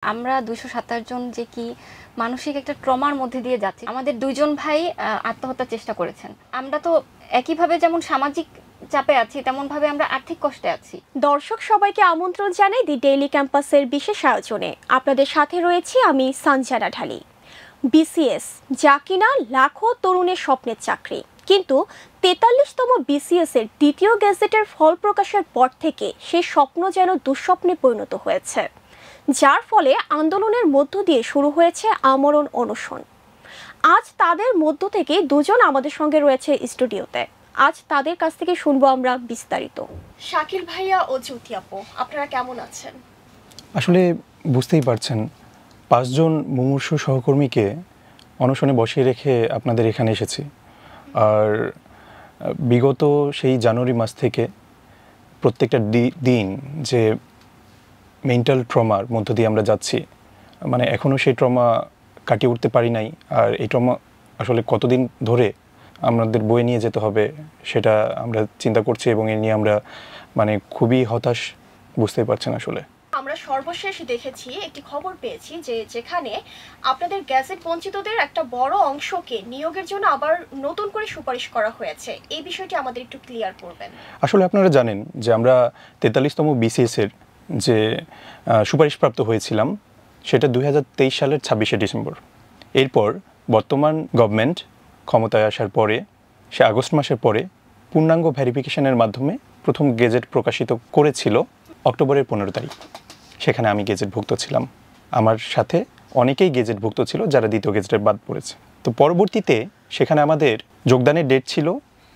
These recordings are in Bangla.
আমরা ২২৭ জন যে কি মানসিক একটা ট্রমার মধ্যে দিয়ে যাচ্ছি। আমাদের ২ জন ভাই আত্মহত্যার চেষ্টা করেছেন। আমরা তো একইভাবে যেমন সামাজিক চাপে আছি তেমনভাবে আমরা আর্থিক কষ্টে আছি। দর্শক সবাইকে আমন্ত্রণ জানাই দি ডেইলি ক্যাম্পাসের বিশেষ আয়োজনে। আপনাদের সাথে রয়েছি আমি সঞ্জনা ঢালি। বিসিএস যা কিনা লাখো তরুণের স্বপ্নের চাকরি, কিন্তু ৪৩তম বিসিএস এর দ্বিতীয় গেজেটের ফল প্রকাশের পর থেকে সেই স্বপ্ন যেন দুঃস্বপ্নে পরিণত হয়েছে, যার ফলে আন্দোলনের মধ্য দিয়ে শুরু হয়েছে আমরণ অনশন। আজ তাদের মধ্য থেকে দুজন আমাদের সঙ্গে রয়েছে স্টুডিওতে। আজ তাদের কাছ থেকে শুনবো আমরা বিস্তারিত। শাকিল ভাইয়া ও জ্যোতি আপু, আপনারা কেমন আছেন? আসলে বুঝতেই পারছেন, 5 জন মুমূর্ষু সহকর্মীকে অনশনে বসিয়ে রেখে আপনাদের এখানে এসেছি। আর বিগত সেই জানুয়ারি মাস থেকে প্রত্যেকটা দিন যে মেন্টাল ট্রমার মধ্য দিয়ে আমরা যাচ্ছি, মানে এখনও সেই ট্রমা কাটিয়ে উঠতে পারি নাই। আর এই ট্রমা আসলে কতদিন ধরে আমাদের বয়ে নিয়ে যেতে হবে সেটা আমরা চিন্তা করছি, এবং এ নিয়ে আমরা মানে খুবই হতাশ, বুঝতেই পারছেন। আসলে আমরা সর্বশেষ দেখেছি, একটি খবর পেয়েছি যে যেখানে আপনাদের গ্যাজেট বঞ্চিতদের একটা বড় অংশকে নিয়োগের জন্য আবার নতুন করে সুপারিশ করা হয়েছে। এই বিষয়টি আমাদের একটু ক্লিয়ার করবেন। আসলে আপনারা জানেন যে আমরা ৪৩তম বিসিএস এর যে সুপারিশপ্রাপ্ত হয়েছিলাম সেটা ২০২৩ সালের ২৬শে ডিসেম্বর। এরপর বর্তমান গভর্নমেন্ট ক্ষমতায় আসার পরে সে আগস্ট মাসের পরে পূর্ণাঙ্গ ভেরিফিকেশনের মাধ্যমে প্রথম গেজেট প্রকাশিত করেছিল অক্টোবরের 15 তারিখ। সেখানে আমি গেজেটভুক্ত ছিলাম। আমার সাথে অনেকেই গেজেটভুক্ত ছিল যারা দ্বিতীয় গেজেটে বাদ পড়েছে। তো পরবর্তীতে সেখানে আমাদের যোগদানের ডেট ছিল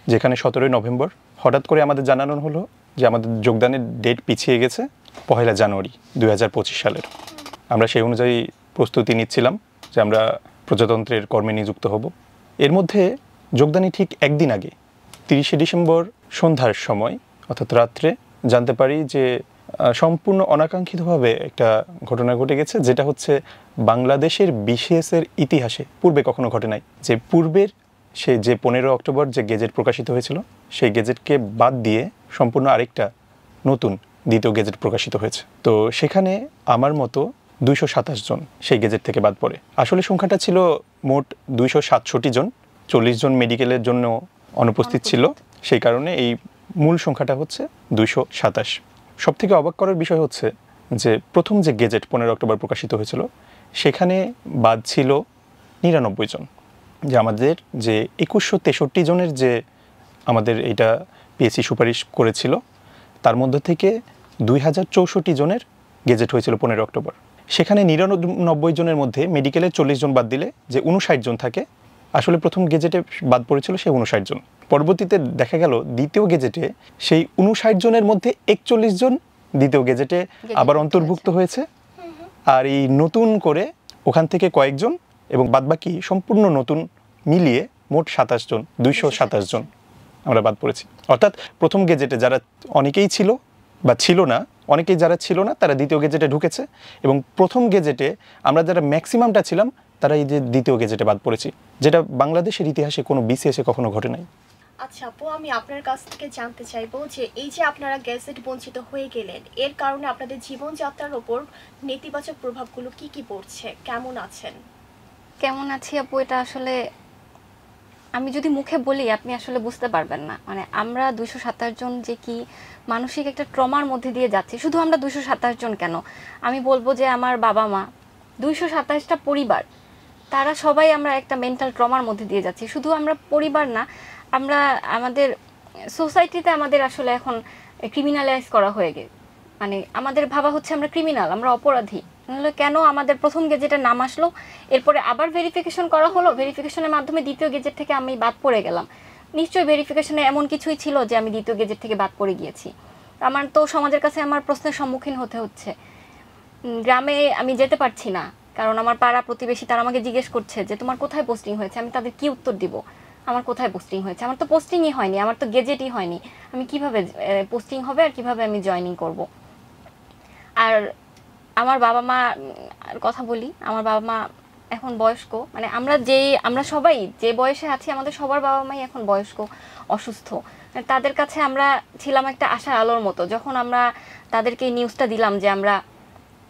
যেখানে 17 নভেম্বর। হঠাৎ করে আমাদের জানানো হলো যে আমাদের যোগদানের ডেট পিছিয়ে গেছে 1 জানুয়ারি 2025 সালের। আমরা সেই অনুযায়ী প্রস্তুতি নিচ্ছিলাম যে আমরা প্রজাতন্ত্রের কর্মে নিযুক্ত হব। এর মধ্যে যোগদানের ঠিক একদিন আগে 30শে ডিসেম্বর সন্ধ্যার সময় অর্থাৎ রাত্রে জানতে পারি যে সম্পূর্ণ অনাকাঙ্ক্ষিতভাবে একটা ঘটনা ঘটে গেছে, যেটা হচ্ছে বাংলাদেশের বিসিএসের ইতিহাসে পূর্বে কখনো ঘটে নাই। যে পূর্বের সে যে 15 অক্টোবর যে গেজেট প্রকাশিত হয়েছিল সেই গেজেটকে বাদ দিয়ে সম্পূর্ণ আরেকটা নতুন দ্বিতীয় গেজেট প্রকাশিত হয়েছে। তো সেখানে আমার মতো 227 জন সেই গেজেট থেকে বাদ পড়ে। আসলে সংখ্যাটা ছিল মোট 267 জন, 40 জন মেডিকেলের জন্য অনুপস্থিত ছিল। সেই কারণে এই মূল সংখ্যাটা হচ্ছে 227। সবথেকে অবাক করার বিষয় হচ্ছে যে প্রথম যে গেজেট 15 অক্টোবর প্রকাশিত হয়েছিল সেখানে বাদ ছিল 99 জন। যে আমাদের যে 2163 জনের যে আমাদের এটা পিএসসি সুপারিশ করেছিল তার মধ্যে থেকে 2064 জনের গেজেট হয়েছিল 15 অক্টোবর। সেখানে 99 জনের মধ্যে মেডিকেলের 40 জন বাদ দিলে যে 59 জন থাকে, আসলে প্রথম গেজেটে বাদ পড়েছিল সেই 59 জন। পরবর্তীতে দেখা গেল দ্বিতীয় গেজেটে সেই 59 জনের মধ্যে 41 জন দ্বিতীয় গেজেটে আবার অন্তর্ভুক্ত হয়েছে। আর এই নতুন করে ওখান থেকে কয়েকজন এবং বাদবাকি সম্পূর্ণ নতুন মিলিয়ে মোট 27 জন, 227 জন আমরা বাদ পড়েছি। অর্থাৎ প্রথম গেজেটে যারা অনেকেই ছিল বা ছিল না, অনেকেই যারা ছিল না তারা দ্বিতীয় গেজেটে ঢুকেছে, এবং প্রথম গেজেটে আমরা যারা ম্যাক্সিমামটা ছিলাম তারা এই যে দ্বিতীয় গেজেটে বাদ পড়েছি, যেটা বাংলাদেশের ইতিহাসে কোনো বিসিএসে কখনো ঘটে নাই। আচ্ছা আপু, আমি আপনার কাছ থেকে জানতে চাইবো যে এই যে আপনারা গেজেট বঞ্চিত হয়ে গেলেন, এর কারণে আপনাদের জীবনযাত্রার ওপর নেতিবাচক প্রভাবগুলো কি কি পড়ছে, কেমন আছেন? কেমন আছি আপু, এটা আসলে আমি যদি মুখে বলি আপনি আসলে বুঝতে পারবেন না। মানে আমরা ২২৭ জন যে কি মানসিক একটা ট্রমার মধ্যে দিয়ে যাচ্ছি। শুধু আমরা ২২৭ জন কেন, আমি বলবো যে আমার বাবা মা, ২২৭টা পরিবার, তারা সবাই আমরা একটা মেন্টাল ট্রমার মধ্যে দিয়ে যাচ্ছি। শুধু আমরা পরিবার না, আমরা আমাদের সোসাইটিতে আমাদের আসলে এখন ক্রিমিনালাইজ করা হয়ে গেছে। মানে আমাদের ভাবা হচ্ছে আমরা ক্রিমিনাল, আমরা অপরাধী। নাহলে কেন আমাদের প্রথম গেজেটের নাম আসলো, এরপরে আবার ভেরিফিকেশন করা হলো, ভেরিফিকেশনের মাধ্যমে দ্বিতীয় গেজেট থেকে আমি বাদ পড়ে গেলাম। নিশ্চয়ই ভেরিফিকেশনে এমন কিছুই ছিল যে আমি দ্বিতীয় গেজেট থেকে বাদ পড়ে গিয়েছি। আমার তো সমাজের কাছে আমার প্রশ্নের সম্মুখীন হতে হচ্ছে। গ্রামে আমি যেতে পারছি না, কারণ আমার পাড়া প্রতিবেশী তারা আমাকে জিজ্ঞেস করছে যে তোমার কোথায় পোস্টিং হয়েছে। আমি তাদের কি উত্তর দিব? আমার কোথায় পোস্টিং হয়েছে? আমার তো পোস্টিংই হয়নি, আমার তো গেজেটই হয়নি। আমি কিভাবে পোস্টিং হবে আর কিভাবে আমি জয়েনিং করব? আর আমার বাবা মা কথা বলি, আমার বাবা মা এখন বয়স্ক। মানে আমরা সবাই যে বয়সে আছি আমাদের সবার বাবা মাই এখন বয়স্ক, অসুস্থ। তাদের কাছে আমরা ছিলাম একটা আশার আলোর মতো। যখন আমরা তাদেরকে নিউজটা দিলাম যে আমরা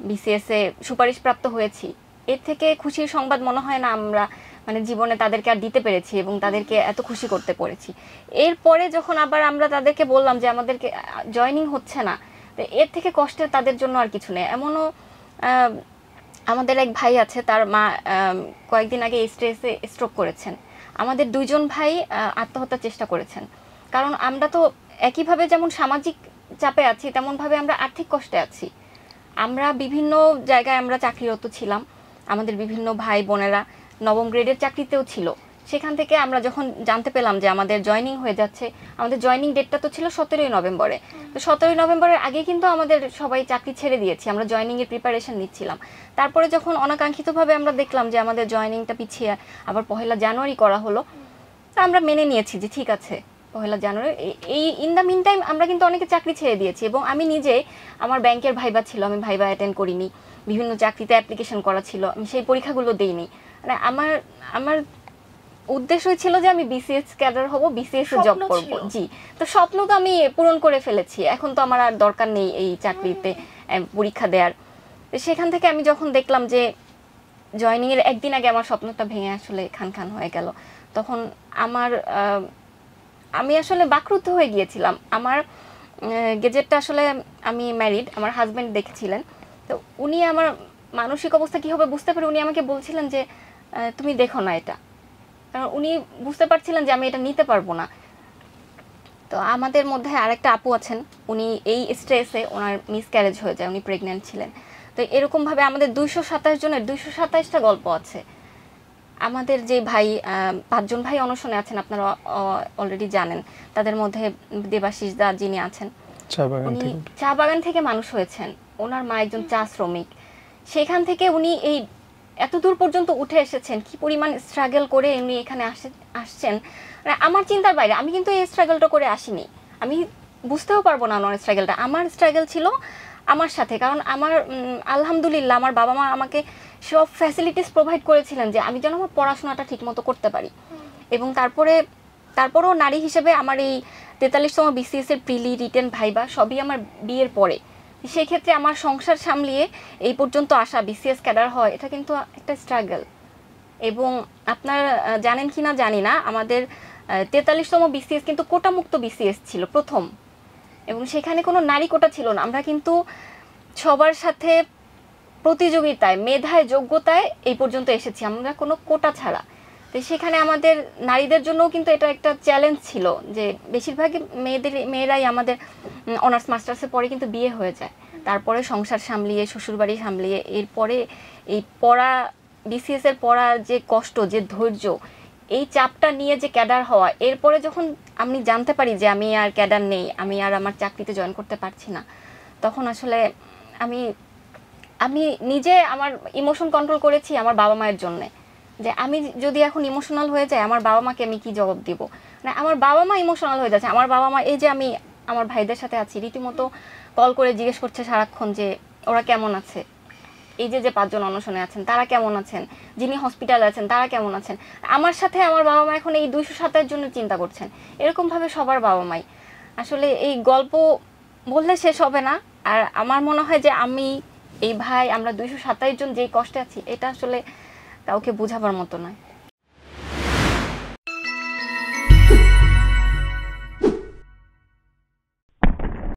বিসিএস এ সুপারিশপ্রাপ্ত হয়েছি, এর থেকে খুশির সংবাদ মনে হয় না আমরা মানে জীবনে তাদেরকে আর দিতে পেরেছি এবং তাদেরকে এত খুশি করতে পেরেছি। এরপরে যখন আবার আমরা তাদেরকে বললাম যে আমাদেরকে জয়েনিং হচ্ছে না, তো এর থেকে কষ্টের তাদের জন্য আর কিছু নেই। এমনও আমাদের এক ভাই আছে, তার মা কয়েকদিন আগে স্ট্রেসে স্ট্রোক করেছেন। আমাদের 2 জন ভাই আত্মহত্যার চেষ্টা করেছেন। কারণ আমরা তো একইভাবে যেমন সামাজিক চাপে আছি, তেমনভাবে আমরা আর্থিক কষ্টে আছি। আমরা বিভিন্ন জায়গায় আমরা চাকরিরত ছিলাম, আমাদের বিভিন্ন ভাই বোনেরা নবম গ্রেডের চাকরিতেও ছিল। সেখান থেকে আমরা যখন জানতে পেলাম যে আমাদের জয়েনিং হয়ে যাচ্ছে, আমাদের জয়েনিং ডেটটা তো ছিল 17ই নভেম্বরে, তো 17ই নভেম্বরের আগে কিন্তু আমাদের সবাই চাকরি ছেড়ে দিয়েছি, আমরা জয়েনিংয়ের প্রিপারেশন নিচ্ছিলাম। তারপরে যখন অনাকাঙ্ক্ষিতভাবে আমরা দেখলাম যে আমাদের জয়েনিংটা পিছিয়ে আবার 1 জানুয়ারি করা হলো, তা আমরা মেনে নিয়েছি যে ঠিক আছে 1 জানুয়ারি। এই ইন দ্য মিন টাইম আমরা কিন্তু অনেকে চাকরি ছেড়ে দিয়েছি এবং আমি নিজে, আমার ব্যাংকের ভাইবা ছিল, আমি ভাইবা অ্যাটেন্ড করিনি, বিভিন্ন চাকরিতে অ্যাপ্লিকেশন করা ছিল, আমি সেই পরীক্ষাগুলো দিইনি। মানে আমার উদ্দেশ্যই ছিল যে আমি বিসিএস ক্যাডার হব, বিসিএস এ জব করব। জি, তো স্বপ্ন তো আমি পূরণ করে ফেলেছি, এখন তো আমার আর দরকার নেই এই চাকরিতে পরীক্ষা দেওয়ার। সেখান থেকে আমি যখন দেখলাম যে জয়েনিং এর একদিন আগে আমার স্বপ্নটা ভেঙে আসলে খান খান হয়ে গেল, তখন আমি আসলে বাকরুদ্ধ হয়ে গিয়েছিলাম। আমার গেজেটটা আসলে, আমি ম্যারিড, আমার হাজব্যান্ড দেখেছিলেন, তো উনি আমার মানসিক অবস্থা কী হবে বুঝতে পারে উনি আমাকে বলছিলেন যে তুমি দেখো না এটা, কারণ উনি বুঝতে পারছিলেন যে আমি এটা নিতে পারবো না। তো আমাদের মধ্যে আরেকটা আপু আছেন, উনি এই স্ট্রেসে ওনার মিসক্যারেজ হয়ে যায়, উনি প্রেগন্যান্ট ছিলেন। তো এরকমভাবে আমাদের 227 জনের 227টা গল্প আছে। আমাদের যে ভাই 5 জন ভাই অনশনে আছেন, আপনারা অলরেডি জানেন, তাদের মধ্যে দেবাশিস দা যিনি আছেন, উনি চা বাগান থেকে মানুষ হয়েছেন, ওনার মা একজন চা শ্রমিক। সেখান থেকে উনি এই এত দূর পর্যন্ত উঠে এসেছেন, কি পরিমাণ স্ট্রাগল করে উনি এখানে আসছেন, মানে আমার চিন্তার বাইরে। আমি কিন্তু এই স্ট্রাগলটা করে আসিনি, আমি বুঝতেও পারবো না ওনার স্ট্রাগলটা। আমার স্ট্রাগল ছিল আমার সাথে, কারণ আমার আলহামদুলিল্লাহ আমার বাবা মা আমাকে সব ফ্যাসিলিটিস প্রোভাইড করেছিলেন যে আমি যেন আমার পড়াশোনাটা ঠিকমতো করতে পারি। এবং তারপরেও নারী হিসেবে আমার এই 43তম বিসিএস এর প্রিলি, রিটেন, ভাইবা সবই আমার বিয়ের পরে। সেই ক্ষেত্রে আমার সংসার সামলিয়ে এই পর্যন্ত আসা, বিসিএস ক্যাডার হয়, এটা কিন্তু একটা স্ট্রাগল। এবং আপনারা জানেন কি না জানি না, আমাদের 43তম বিসিএস কিন্তু কোটামুক্ত বিসিএস ছিল প্রথম, এবং সেখানে কোনো নারী কোটা ছিল না। আমরা কিন্তু সবার সাথে প্রতিযোগিতায়, মেধায়, যোগ্যতায় এই পর্যন্ত এসেছি, আমরা কোনো কোটা ছাড়া। তো সেখানে আমাদের নারীদের জন্যও কিন্তু এটা একটা চ্যালেঞ্জ ছিল যে বেশিরভাগই মেয়েরাই আমাদের অনার্স মাস্টার্সের পরে কিন্তু বিয়ে হয়ে যায়, তারপরে সংসার সামলিয়ে, শ্বশুরবাড়ি সামলিয়ে, এরপরে এই পড়া, বিসিএস এর পড়ার যে কষ্ট, যে ধৈর্য, এই চাপটা নিয়ে যে ক্যাডার হওয়া, এরপরে যখন আমি জানতে পারি যে আমি আর ক্যাডার নেই, আমি আর আমার চাকরিতে জয়েন করতে পারছি না, তখন আসলে আমি নিজে আমার ইমোশন কন্ট্রোল করেছি আমার বাবা মায়ের জন্যে, যে আমি যদি এখন ইমোশনাল হয়ে যাই আমার বাবা মাকে আমি কি জবাব দিব। মানে আমার বাবা মা ইমোশনাল হয়ে যাচ্ছে, আমার বাবা মা, এই যে আমি আমার ভাইদের সাথে আছি, রীতিমতো কল করে জিজ্ঞেস করছে সারাক্ষণ যে ওরা কেমন আছে, এই যে 5 জন অনশনে আছেন তারা কেমন আছেন, যিনি হসপিটালে আছেন তারা কেমন আছেন। আমার সাথে আমার বাবা মা এখন এই 227 জন্য চিন্তা করছেন। এরকমভাবে সবার বাবা মাই, আসলে এই গল্প বললে শেষ হবে না। আর আমার মনে হয় যে আমি, এই ভাই, আমরা 227 জন যেই কষ্টে আছি, এটা আসলে কাউকে বোঝাবার মতো নয়।